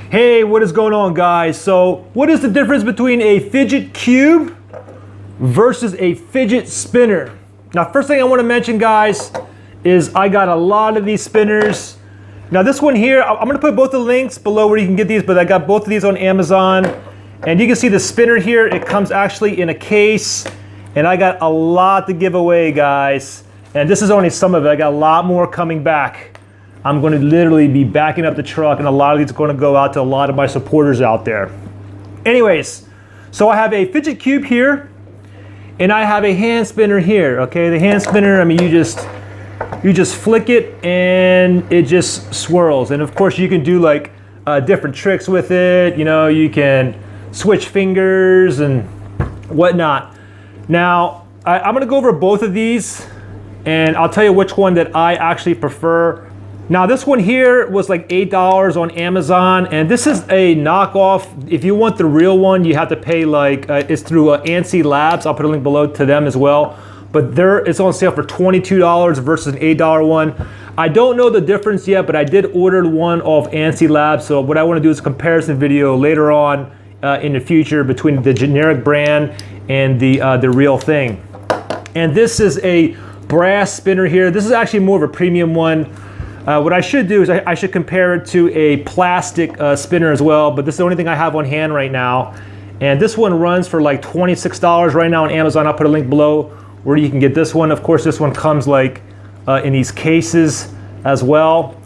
Hey, what is going on, guys? So what is the difference between a fidget cube versus a fidget spinner? Now, first thing I want to mention, guys, is I got a lot of these spinners. Now this one here, I'm going to put both the links below where you can get these, but I got both of these on Amazon. And you can see the spinner here, it comes actually in a case. And I got a lot to give away, guys. And this is only some of it. I got a lot more coming back. I'm going to literally be backing up the truck, and a lot of these are going to go out to a lot of my supporters out there. Anyways, so I have a fidget cube here, and I have a hand spinner here. Okay, the hand spinner, I mean, you just flick it, and it just swirls. And of course, you can do like different tricks with it. You know, you can switch fingers and whatnot. Now, I'm going to go over both of these, and I'll tell you which one that I actually prefer. Now this one here was like $8 on Amazon, and this is a knockoff. If you want the real one, you have to pay like, it's through ANSI Labs. I'll put a link below to them as well. But it's on sale for $22 versus an $8 one. I don't know the difference yet, but I did order one off ANSI Labs. So what I want to do is a comparison video later on in the future between the generic brand and the real thing. And this is a brass spinner here. This is actually more of a premium one. What I should do is I should compare it to a plastic spinner as well, but this is the only thing I have on hand right now. And this one runs for like $26 right now on Amazon. I'll put a link below where you can get this one. Of course, this one comes like in these cases as well.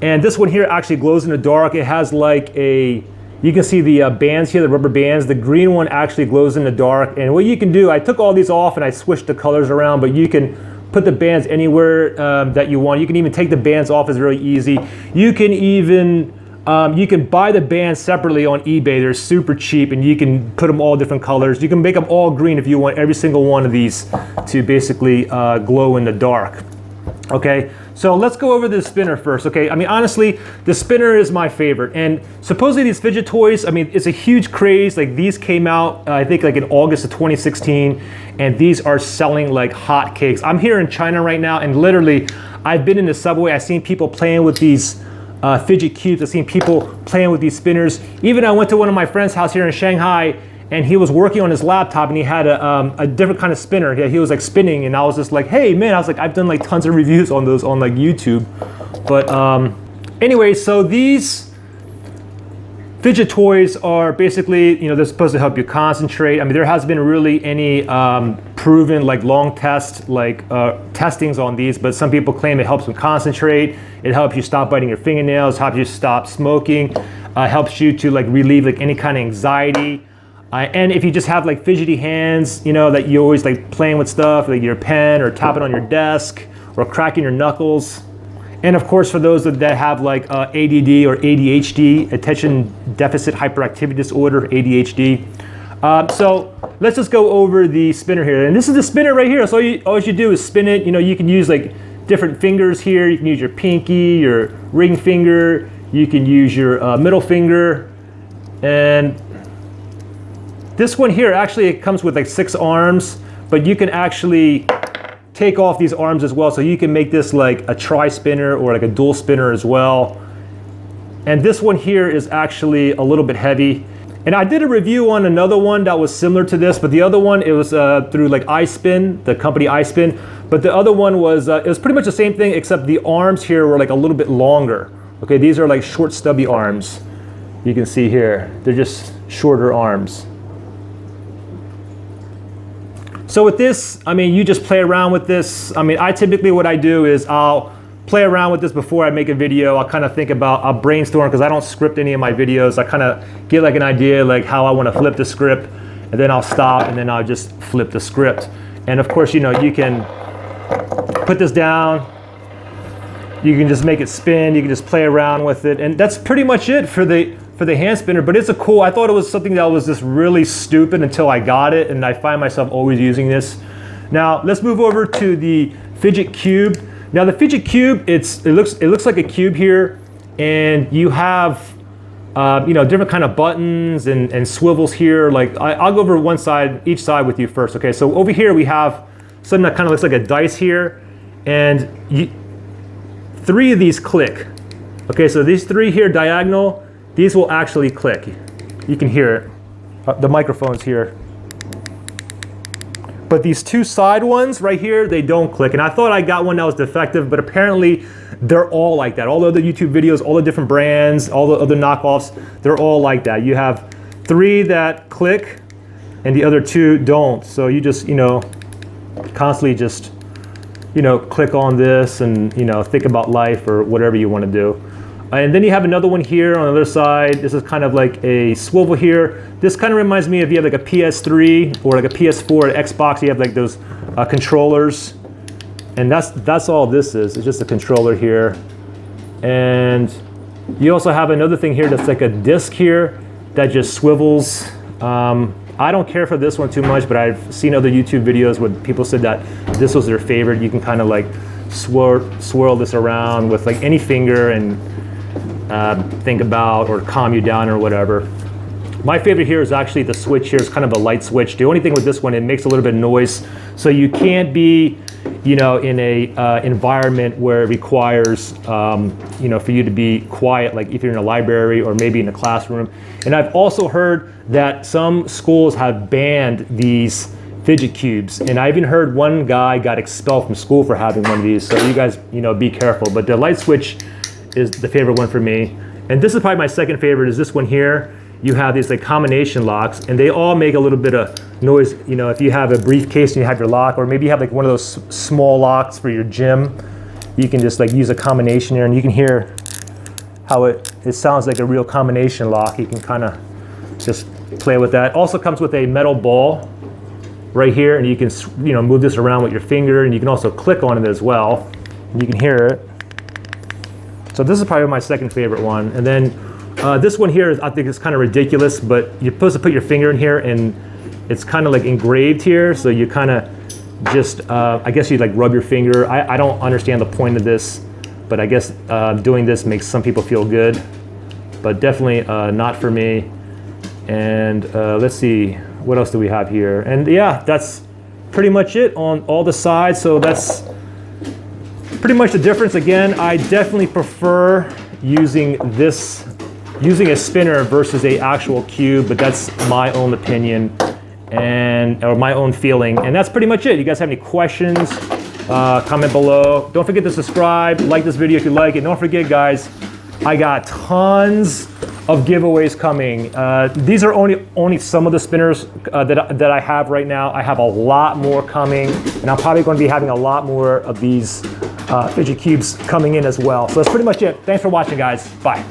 And this one here actually glows in the dark. It has like you can see the bands here, the rubber bands. The green one actually glows in the dark. And what you can do, I took all these off and I switched the colors around, but you can put the bands anywhere that you want. You can even take the bands off, it's really easy. You can even, you can buy the bands separately on eBay. They're super cheap, and you can put them all different colors. You can make them all green if you want every single one of these to basically glow in the dark. Okay, so let's go over the spinner first. Okay, I mean, honestly, the spinner is my favorite. And supposedly these fidget toys, I mean, it's a huge craze. Like these came out, I think like in August of 2016, and these are selling like hotcakes. I'm here in China right now, and literally, I've been in the subway, I've seen people playing with these fidget cubes, I've seen people playing with these spinners. Even I went to one of my friend's house here in Shanghai, and he was working on his laptop, and he had a different kind of spinner. He was like spinning, and I was just like, hey man, I was like, I've done like tons of reviews on those on like YouTube. But anyway, so these fidget toys are basically, you know, they're supposed to help you concentrate. I mean, there hasn't been really any proven like long test like testings on these, but some people claim it helps them concentrate. It helps you stop biting your fingernails, helps you stop smoking, helps you to like relieve like any kind of anxiety. And if you just have like fidgety hands, you know, that you always like playing with stuff, like your pen or tapping on your desk or cracking your knuckles. And of course, for those that have like ADD or ADHD, attention deficit hyperactivity disorder, ADHD. So let's just go over the spinner here. And this is the spinner right here. So all you do is spin it. You know, you can use like different fingers here. You can use your pinky, your ring finger. You can use your middle finger. And this one here, actually it comes with like 6 arms, but you can actually take off these arms as well. So you can make this like a tri-spinner or like a dual spinner as well. And this one here is actually a little bit heavy. And I did a review on another one that was similar to this, but the other one, it was through like iSpin, the company iSpin. But the other one was, it was pretty much the same thing, except the arms here were like a little bit longer. Okay, these are like short stubby arms. You can see here, they're just shorter arms. So with this, I mean, you just play around with this. I mean, typically what I do is I'll play around with this before I make a video. I'll kind of think about, I'll brainstorm, because I don't script any of my videos. I kind of get like an idea like how I want to flip the script, and then I'll stop, and then I'll just flip the script. And of course, you know, you can put this down. You can just make it spin. You can just play around with it. And that's pretty much it for the hand spinner, but it's I thought it was something that was just really stupid until I got it, and I find myself always using this. Now let's move over to the fidget cube. Now the fidget cube, it looks like a cube here, and you have you know, different kind of buttons and swivels here. Like I'll go over each side with you first. Okay, so over here we have something that kind of looks like a dice here, and 3 of these click. Okay, so these 3 here diagonal, these will actually click. You can hear it. The microphone's here. But these two side ones right here, they don't click. And I thought I got one that was defective, but apparently they're all like that. All the other YouTube videos, all the different brands, all the other knockoffs, they're all like that. You have 3 that click and the other 2 don't. So you just, constantly just, click on this and, think about life or whatever you want to do. And then you have another one here on the other side. This is kind of like a swivel here. This kind of reminds me of you have like a PS3 or like a PS4 or Xbox. You have like those controllers, and that's all this is. It's just a controller here. And you also have another thing here that's like a disc here that just swivels. I don't care for this one too much, but I've seen other YouTube videos where people said that this was their favorite. You can kind of like swirl this around with like any finger and think about or calm you down or whatever. My favorite here is actually the switch here. It's kind of a light switch. The only thing with this one, it makes a little bit of noise. So you can't be, in a environment where it requires, for you to be quiet, like if you're in a library or maybe in a classroom. And I've also heard that some schools have banned these fidget cubes. And I even heard one guy got expelled from school for having one of these. So you guys, be careful. But the light switch is the favorite one for me. And this is probably my second favorite, is this one here. You have these like combination locks, and they all make a little bit of noise. If you have a briefcase and you have your lock, or maybe you have like one of those small locks for your gym, you can just like use a combination here, and you can hear how it sounds like a real combination lock. You can kind of just play with that. Also comes with a metal ball right here, and you can move this around with your finger, and you can also click on it as well, and you can hear it. So this is probably my second favorite one. And then this one here, I think it's kind of ridiculous, but you're supposed to put your finger in here and it's kind of like engraved here. So you kind of just, I guess you like rub your finger. I don't understand the point of this, but I guess doing this makes some people feel good, but definitely not for me. And let's see, what else do we have here? And yeah, that's pretty much it on all the sides. So that's pretty much the difference. Again, I definitely prefer using a spinner versus a actual cube, but that's my own opinion or my own feeling. And that's pretty much it. You guys have any questions, comment below. Don't forget to subscribe, like this video if you like it. Don't forget, guys, I got tons of giveaways coming. These are only some of the spinners that I have right now. I have a lot more coming, and I'm probably going to be having a lot more of these fidget cubes coming in as well. So that's pretty much it. Thanks for watching, guys. Bye.